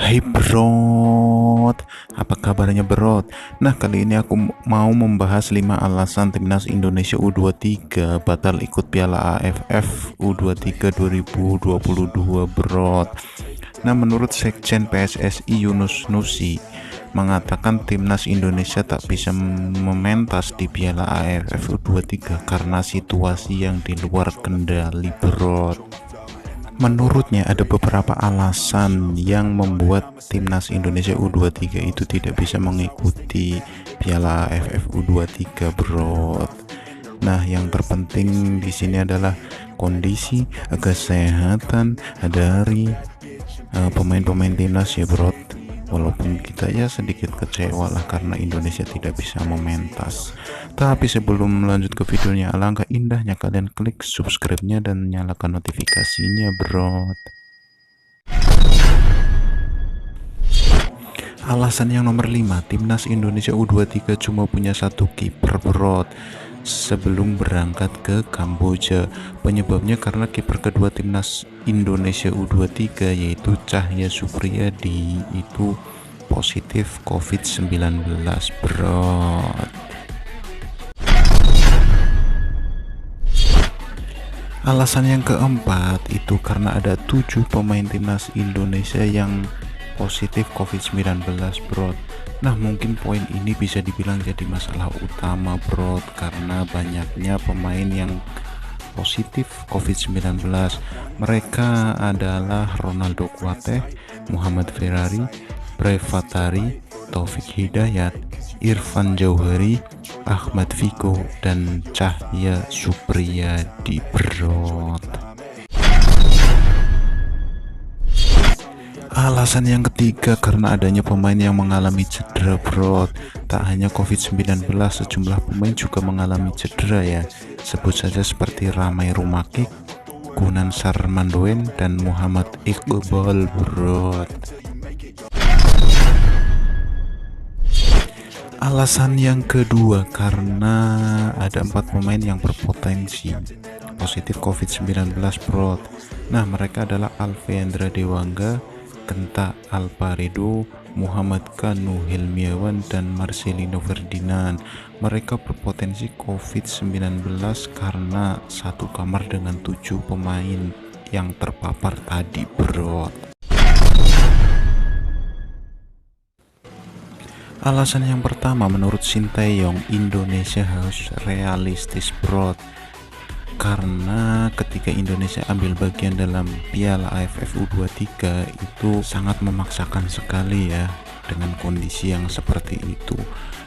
Hai Brot, apa kabarnya Brot? Nah, kali ini aku mau membahas 5 alasan timnas Indonesia U23 batal ikut Piala AFF U23 2022 Brot. Nah, menurut Sekjen PSSI Yunus Nusi mengatakan timnas Indonesia tak bisa mementas di Piala AFF U23 karena situasi yang di luar kendali Brot. Menurutnya ada beberapa alasan yang membuat timnas Indonesia U23 itu tidak bisa mengikuti Piala AFF U23 Bro. Nah, yang terpenting di sini adalah kondisi kesehatan dari pemain-pemain timnas ya Bro. Walaupun kita ya sedikit kecewa lah karena Indonesia tidak bisa mementas. Tapi sebelum melanjut ke videonya, alangkah indahnya kalian klik subscribe-nya dan nyalakan notifikasinya bro. Alasan yang nomor 5, timnas Indonesia U23 cuma punya satu kiper bro sebelum berangkat ke Kamboja. Penyebabnya karena kiper kedua timnas Indonesia U23 yaitu Cahya Supriyadi itu positif COVID-19 bro. Alasan yang keempat itu karena ada 7 pemain timnas Indonesia yang positif COVID-19 bro. Nah, mungkin poin ini bisa dibilang jadi masalah utama bro karena banyaknya pemain yang positif COVID-19. Mereka adalah Ronaldo Kuateh, Muhammad Ferrari, Brevatari, Taufik Hidayat, Irfan Jauhari, Ahmad Fiko, dan Cahya Supriyadi Brot. Alasan yang ketiga karena adanya pemain yang mengalami cedera Bro. Tak hanya COVID-19, sejumlah pemain juga mengalami cedera ya. Sebut saja seperti Ramai Rumakik, Gunan Sarmandoen, dan Muhammad Iqbal Bro. Alasan yang kedua karena ada 4 pemain yang berpotensi positif COVID-19 Bro. Nah, mereka adalah Alvendra Dewangga, Genta Alparedo, Muhammad Kanu Hilmiawan, dan Marcelino Ferdinand. Mereka berpotensi COVID-19 karena satu kamar dengan 7 pemain yang terpapar tadi bro. Alasan yang pertama, menurut Sinteyong, Indonesia harus realistis bro. Karena ketika Indonesia ambil bagian dalam Piala AFF U23 itu sangat memaksakan sekali ya dengan kondisi yang seperti itu.